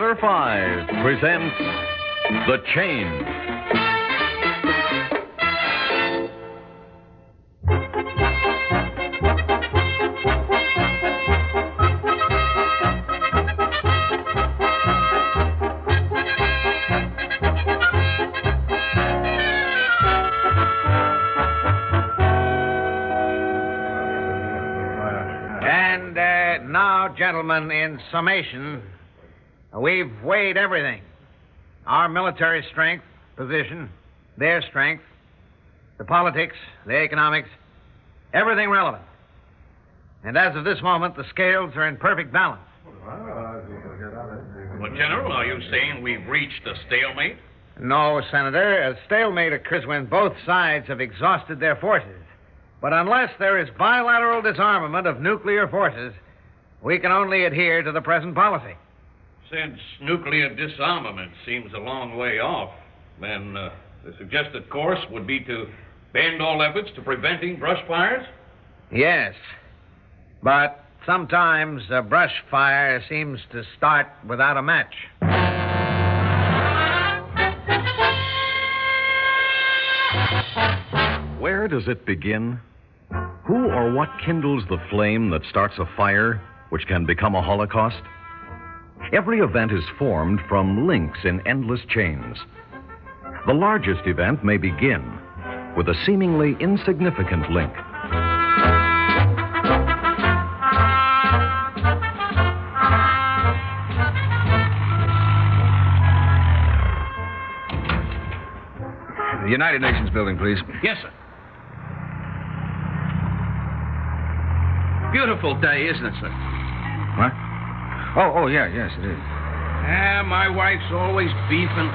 Matter 5 presents The Chain. Now, gentlemen, in summation, we've weighed everything. Our military strength, position, their strength, the politics, the economics, everything relevant. And as of this moment, the scales are in perfect balance. Well, General, are you saying we've reached a stalemate? No, Senator. A stalemate occurs when both sides have exhausted their forces. But unless there is bilateral disarmament of nuclear forces, we can only adhere to the present policy. Since nuclear disarmament seems a long way off, then the suggested course would be to bend all efforts to preventing brush fires? Yes. But sometimes a brush fire seems to start without a match. Where does it begin? Who or what kindles the flame that starts a fire which can become a holocaust? Every event is formed from links in endless chains. The largest event may begin with a seemingly insignificant link. The United Nations building, please. Yes, sir. Beautiful day, isn't it, sir? What? Oh, yeah, yes, it is. My wife's always beefing.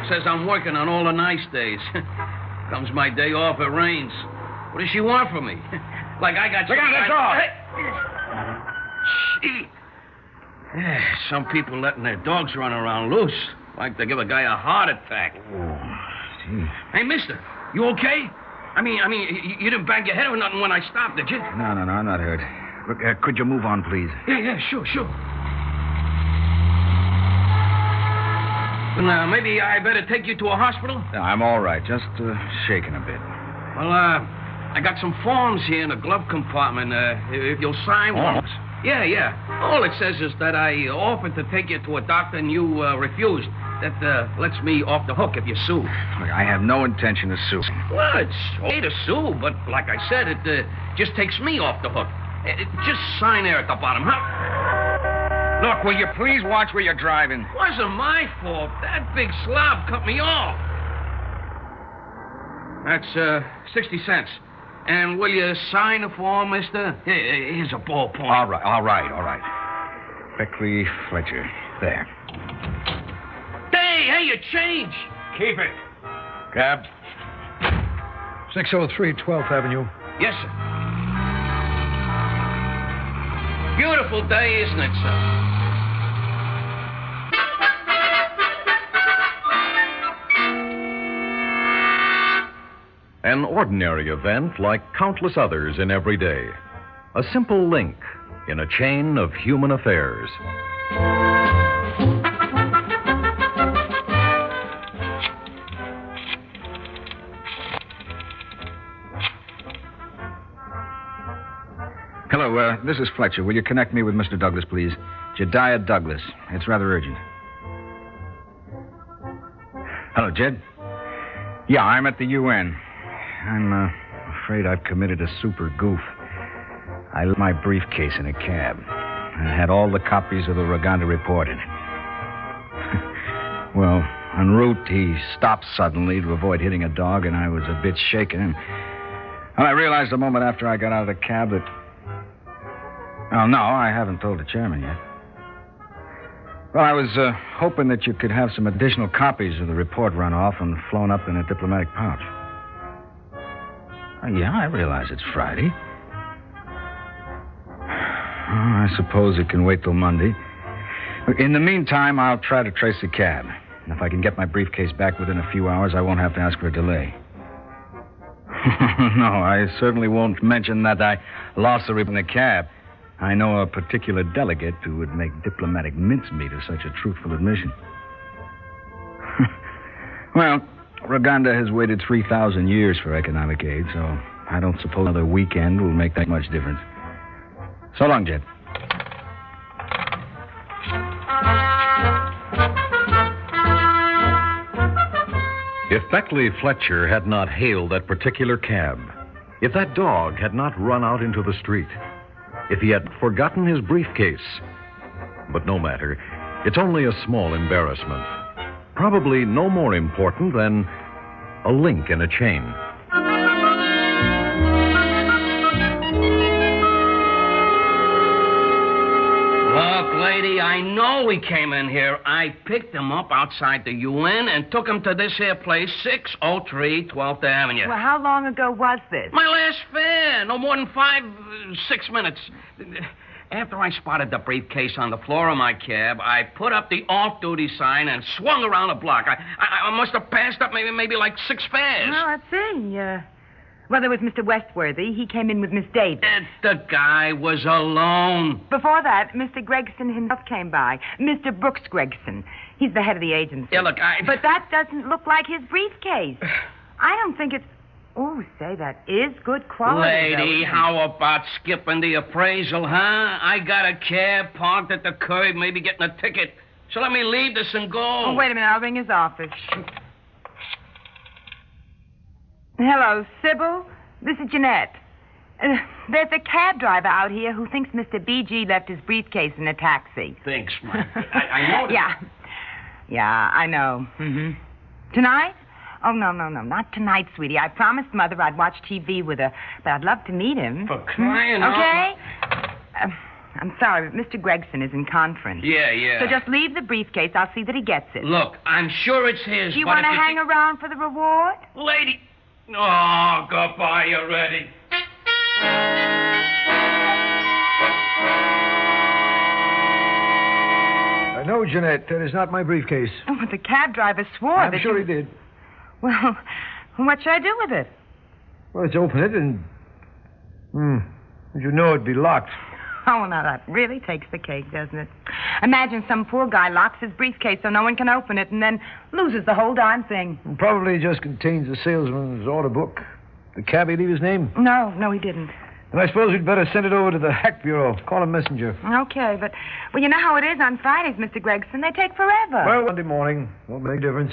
Says I'm working on all the nice days. Comes my day off, it rains. What does she want from me? Like I got... Look out, that's all! Gee. Some people letting their dogs run around loose. Like to give a guy a heart attack. Oh, gee. Hey, mister, you okay? I mean, you didn't bang your head or nothing when I stopped, did you? No, I'm not hurt. Look, could you move on, please? Yeah, sure. Well, maybe I better take you to a hospital? No, I'm all right. Just shaking a bit. Well, I got some forms here in the glove compartment. If you'll sign one. Yeah. All it says is that I offered to take you to a doctor and you refused. That lets me off the hook if you sue. Look, I have no intention of suing. Well, it's okay to sue, but like I said, it just takes me off the hook. Just sign there at the bottom, huh? Look, will you please watch where you're driving? Wasn't my fault. That big slob cut me off. That's 60 cents. And will you sign the form, mister? Here's a ballpoint. All right. Beckley Fletcher. There. Hey, your change. Keep it. Cab. 603 12th Avenue. Yes, sir. Beautiful day, isn't it, sir? An ordinary event like countless others in every day. A simple link in a chain of human affairs. Hello, this is Fletcher. Will you connect me with Mr. Douglas, please? Jedediah Douglas. It's rather urgent. Hello, Jed. Yeah, I'm at the UN. I'm afraid I've committed a super goof. I left my briefcase in a cab. I had all the copies of the Raganda report in it. Well, en route, he stopped suddenly to avoid hitting a dog, and I was a bit shaken. Well, I realized a moment after I got out of the cab that... Oh, no, I haven't told the chairman yet. Well, I was hoping that you could have some additional copies of the report run off and flown up in a diplomatic pouch. Yeah, I realize it's Friday. I suppose it can wait till Monday. In the meantime, I'll try to trace the cab. And if I can get my briefcase back within a few hours, I won't have to ask for a delay. No, I certainly won't mention that I lost the report in the cab. I know a particular delegate who would make diplomatic mincemeat of such a truthful admission. Well, Roganda has waited 3,000 years for economic aid, so I don't suppose another weekend will make that much difference. So long, Jed. If Beckley Fletcher had not hailed that particular cab, if that dog had not run out into the street, if he had forgotten his briefcase. But no matter. It's only a small embarrassment. Probably no more important than a link in a chain. Look, lady, I know he came in here. I picked him up outside the UN and took him to this here place, 603 12th Avenue. Well, how long ago was this? My last fare. No more than 6 minutes. After I spotted the briefcase on the floor of my cab, I put up the off-duty sign and swung around the block. I must have passed up maybe like 6 fares. Oh, let's see. Well, there was Mr. Westworthy. He came in with Miss Davis. The guy was alone. Before that, Mr. Gregson himself came by. Mr. Brooks Gregson. He's the head of the agency. Yeah, look, But that doesn't look like his briefcase. I don't think it's... Oh, say, that is good quality. Lady, how about skipping the appraisal, huh? I got a cab parked at the curb, maybe getting a ticket. So let me leave this and go. Oh, wait a minute. I'll ring his office. Hello, Sybil. This is Jeanette. There's a cab driver out here who thinks Mr. B.G. left his briefcase in a taxi. Thanks, Mike. I know that. Yeah, I know. Mm-hmm. Tonight? Oh, no, not tonight, sweetie. I promised Mother I'd watch TV with her, but I'd love to meet him. For crying out... Okay? I'm sorry, but Mr. Gregson is in conference. Yeah. So just leave the briefcase. I'll see that he gets it. Look, I'm sure it's his, Do you want to hang around for the reward? Lady... Oh, goodbye already. No, Jeanette, that is not my briefcase. Oh, but the cab driver swore I'm that sure he did. Well, what should I do with it? Well, let's open it and... You know it'd be locked. Oh, now that really takes the cake, doesn't it? Imagine some poor guy locks his briefcase so no one can open it and then loses the whole darn thing. It probably just contains the salesman's order book. The cabbie leave his name? No, he didn't. Then I suppose we'd better send it over to the hack bureau. Call a messenger. Okay, but... Well, you know how it is on Fridays, Mr. Gregson. They take forever. Well, Monday morning. Won't make a difference.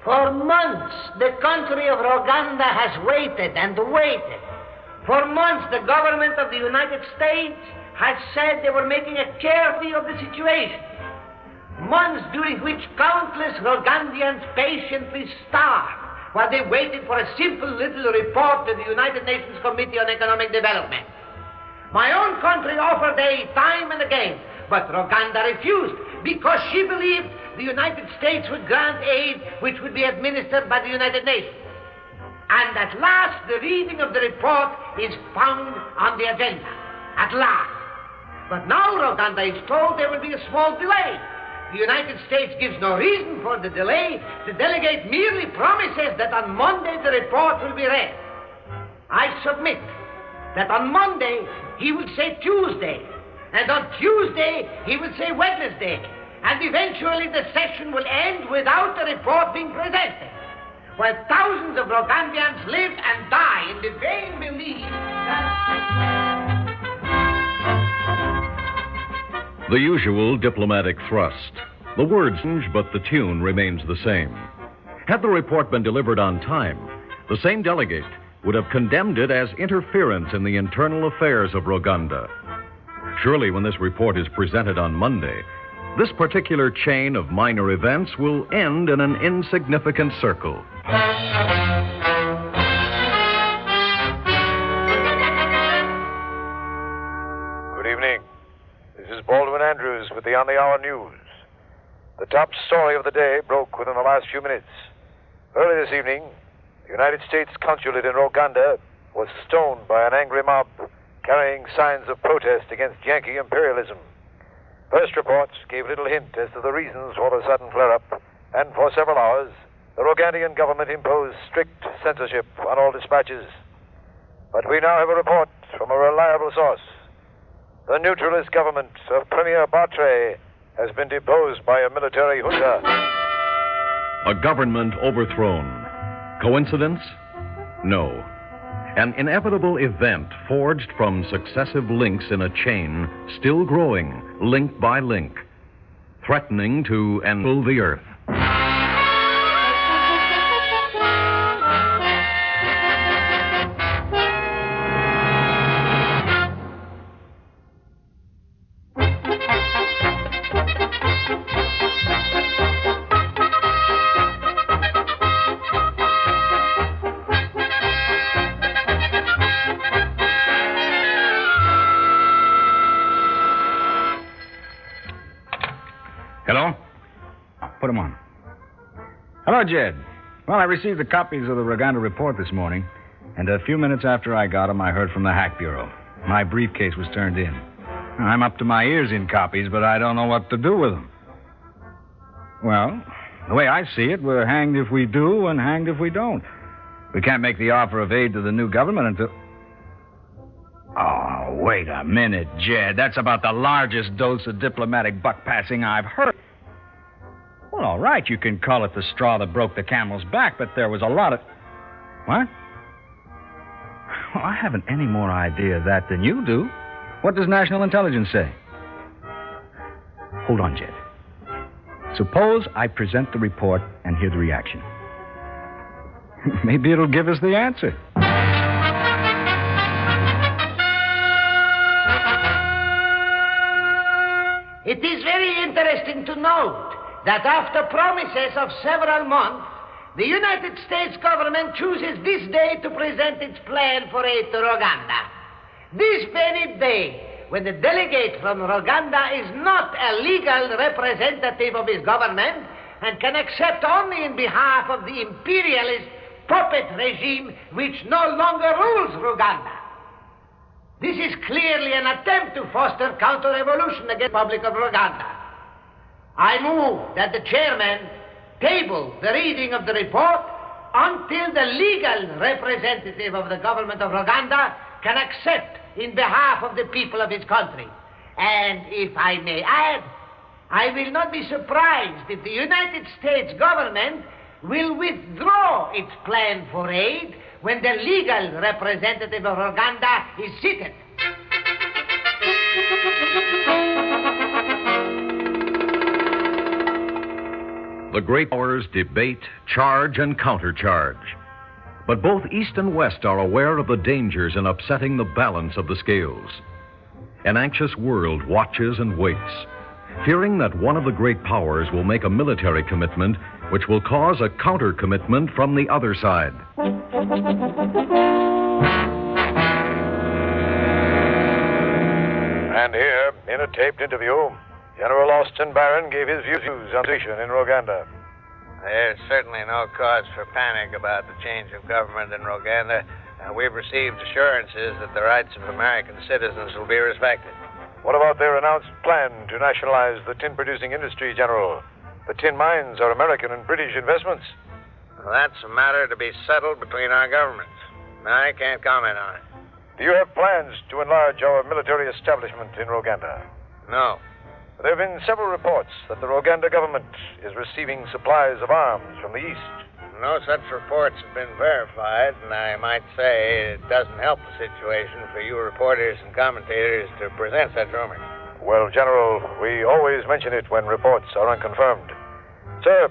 For months, the country of Roganda has waited and waited. For months, the government of the United States has said they were making a carefree of the situation. Months during which countless Rogandians patiently starved while they waited for a simple little report to the United Nations Committee on Economic Development. My own country offered aid time and again, but Roganda refused because she believed the United States would grant aid which would be administered by the United Nations. And at last, the reading of the report is found on the agenda. At last. But now Roganda is told there will be a small delay. The United States gives no reason for the delay. The delegate merely promises that on Monday the report will be read. I submit that on Monday he will say Tuesday, and on Tuesday he will say Wednesday, and eventually the session will end without the report being presented, while thousands of Rogandians live and die in the vain belief that... The usual diplomatic thrust. The words change, but the tune remains the same. Had the report been delivered on time, the same delegate would have condemned it as interference in the internal affairs of Roganda. Surely, when this report is presented on Monday, this particular chain of minor events will end in an insignificant circle. Good evening. This is Baldwin Andrews with the On the Hour News. The top story of the day broke within the last few minutes. Early this evening, the United States consulate in Roganda was stoned by an angry mob carrying signs of protest against Yankee imperialism. First reports gave little hint as to the reasons for the sudden flare-up, and for several hours, the Rogandian government imposed strict censorship on all dispatches. But we now have a report from a reliable source. The neutralist government of Premier Bartre has been deposed by a military junta. A government overthrown. Coincidence? No. An inevitable event forged from successive links in a chain, still growing, link by link, threatening to enfill the earth. Hello? Put him on. Hello, Jed. Well, I received the copies of the Roganda report this morning, and a few minutes after I got them, I heard from the Hack Bureau. My briefcase was turned in. I'm up to my ears in copies, but I don't know what to do with them. Well, the way I see it, we're hanged if we do and hanged if we don't. We can't make the offer of aid to the new government until... Oh, wait a minute, Jed. That's about the largest dose of diplomatic buck-passing I've heard. Well, all right, you can call it the straw that broke the camel's back, but there was a lot of... What? Well, I haven't any more idea of that than you do. What does National Intelligence say? Hold on, Jed. Suppose I present the report and hear the reaction. Maybe it'll give us the answer. It is very interesting to note that after promises of several months, the United States government chooses this day to present its plan for aid to Roganda. This very day, when the delegate from Roganda is not a legal representative of his government and can accept only in behalf of the imperialist puppet regime which no longer rules Roganda. This is clearly an attempt to foster counter-revolution against the Republic of Roganda. I move that the chairman table the reading of the report until the legal representative of the government of Roganda can accept in behalf of the people of his country. And if I may add, I will not be surprised if the United States government will withdraw its plan for aid when the legal representative of Roganda is seated. The great powers debate, charge, and countercharge. But both East and West are aware of the dangers in upsetting the balance of the scales. An anxious world watches and waits, fearing that one of the great powers will make a military commitment which will cause a counter-commitment from the other side. And here, in a taped interview, General Austin Barron gave his views on the situation in Roganda. There's certainly no cause for panic about the change of government in Roganda. We've received assurances that the rights of American citizens will be respected. What about their announced plan to nationalize the tin-producing industry, General? The tin mines are American and British investments. Well, that's a matter to be settled between our governments. I can't comment on it. Do you have plans to enlarge our military establishment in Roganda? No. There have been several reports that the Roganda government is receiving supplies of arms from the East. No such reports have been verified, and I might say it doesn't help the situation for you reporters and commentators to present such rumors. Well, General, we always mention it when reports are unconfirmed. Sir,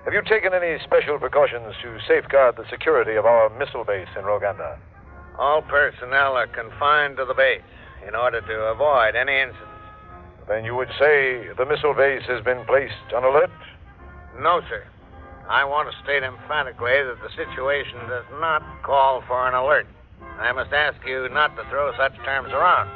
have you taken any special precautions to safeguard the security of our missile base in Roganda? All personnel are confined to the base in order to avoid any incidents. Then you would say the missile base has been placed on alert? No, sir. I want to state emphatically that the situation does not call for an alert. I must ask you not to throw such terms around.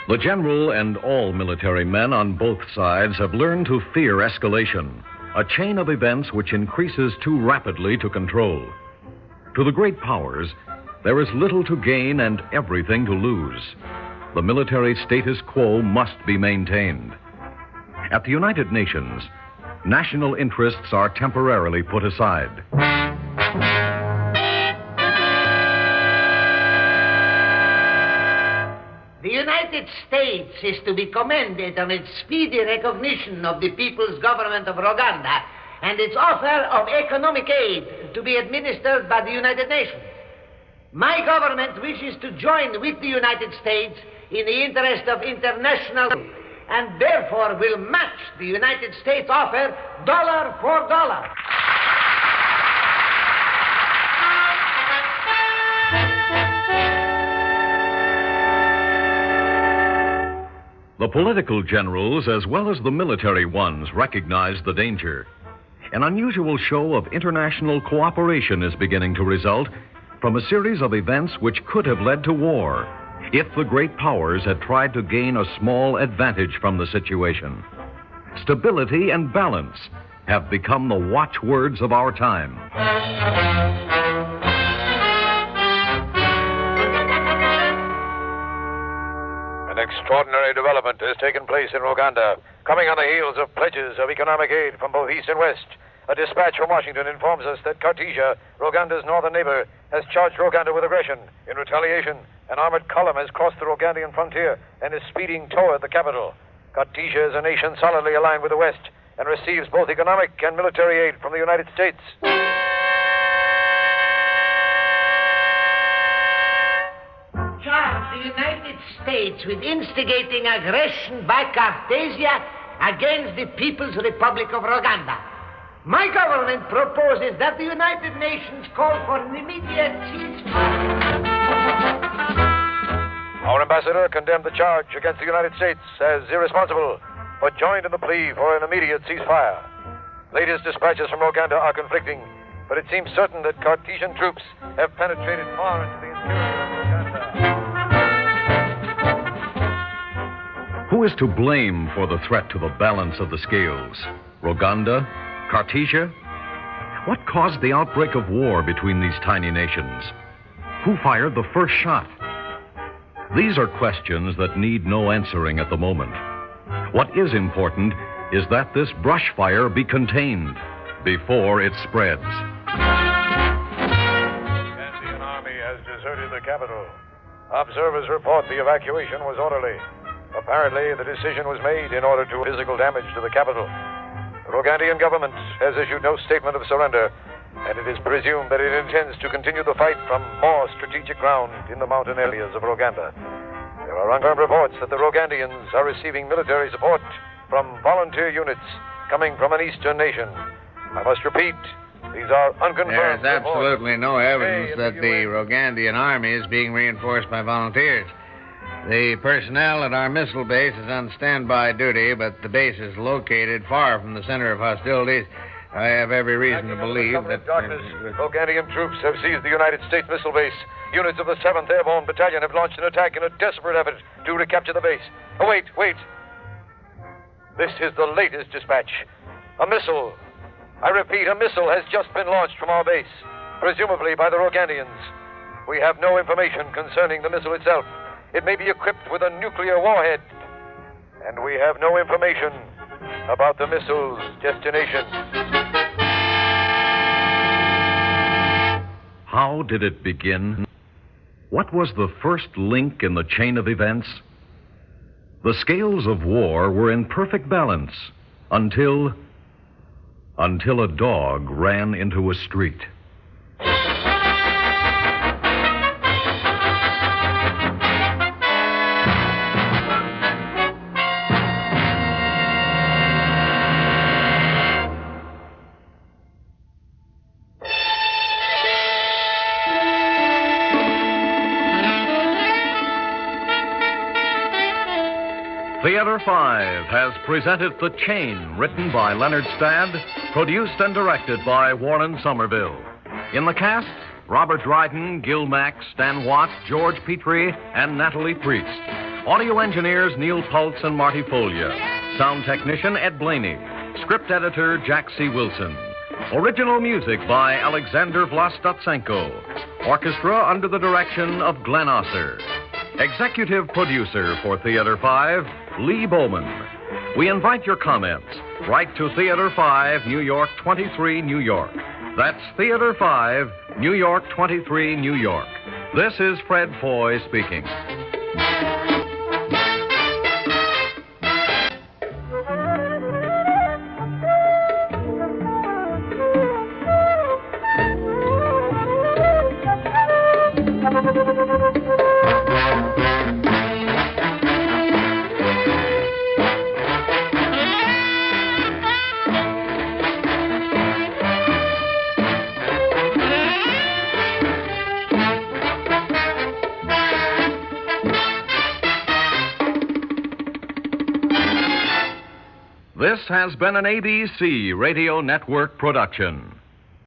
The general and all military men on both sides have learned to fear escalation, a chain of events which increases too rapidly to control. To the great powers, there is little to gain and everything to lose. The military status quo must be maintained. At the United Nations, national interests are temporarily put aside. The United States is to be commended on its speedy recognition of the People's Government of Rwanda and its offer of economic aid to be administered by the United Nations. My government wishes to join with the United States in the interest of international and therefore will match the United States offer dollar for dollar. The political generals, as well as the military ones, recognize the danger. An unusual show of international cooperation is beginning to result from a series of events which could have led to war if the great powers had tried to gain a small advantage from the situation. Stability and balance have become the watchwords of our time. An extraordinary development has taken place in Rwanda, coming on the heels of pledges of economic aid from both East and West. A dispatch from Washington informs us that Cartesia, Rwanda's northern neighbor, has charged Rwanda with aggression. In retaliation, an armored column has crossed the Rwandan frontier and is speeding toward the capital. Cartesia is a nation solidly aligned with the West and receives both economic and military aid from the United States. Charge the United States with instigating aggression by Cartesia against the People's Republic of Rwanda. My government proposes that the United Nations call for an immediate ceasefire. Our ambassador condemned the charge against the United States as irresponsible, but joined in the plea for an immediate ceasefire. Latest dispatches from Rwanda are conflicting, but it seems certain that Cartesian troops have penetrated far into the interior of Rwanda. Who is to blame for the threat to the balance of the scales? Rwanda? Cartesia? What caused the outbreak of war between these tiny nations? Who fired the first shot? These are questions that need no answering at the moment. What is important is that this brush fire be contained before it spreads. The Ugandan army has deserted the capital. Observers report the evacuation was orderly. Apparently, the decision was made in order to physical damage to the capital. The Rwandan government has issued no statement of surrender, and it is presumed that it intends to continue the fight from more strategic ground in the mountain areas of Rwanda. There are unconfirmed reports that the Rwandans are receiving military support from volunteer units coming from an eastern nation. I must repeat, these are unconfirmed There's reports. absolutely no evidence that the Rwandan army is being reinforced by volunteers. The personnel at our missile base is on standby duty, but the base is located far from the center of hostilities. I have every reason to believe that... Darkness, Rwandan troops have seized the United States missile base. Units of the 7th Airborne Battalion have launched an attack in a desperate effort to recapture the base. Oh, wait. This is the latest dispatch. A missile. I repeat, a missile has just been launched from our base, presumably by the Rwandans. We have no information concerning the missile itself. It may be equipped with a nuclear warhead. And we have no information about the missile's destination. How did it begin? What was the first link in the chain of events? The scales of war were in perfect balance until a dog ran into a street. Theater 5 has presented The Chain, written by Leonard Stadd, produced and directed by Warren Somerville. In the cast, Robert Dryden, Gil Mack, Stan Watt, George Petrie, and Natalie Priest. Audio engineers Neil Pultz and Marty Folia. Sound technician Ed Blaney. Script editor Jack C. Wilson. Original music by Alexander Vlastotsenko. Orchestra under the direction of Glenn Osser. Executive producer for Theater 5, Lee Bowman. We invite your comments. Write to Theater 5, New York 23, New York. That's Theater 5, New York 23, New York. This is Fred Foy speaking. This has been an ABC Radio Network production.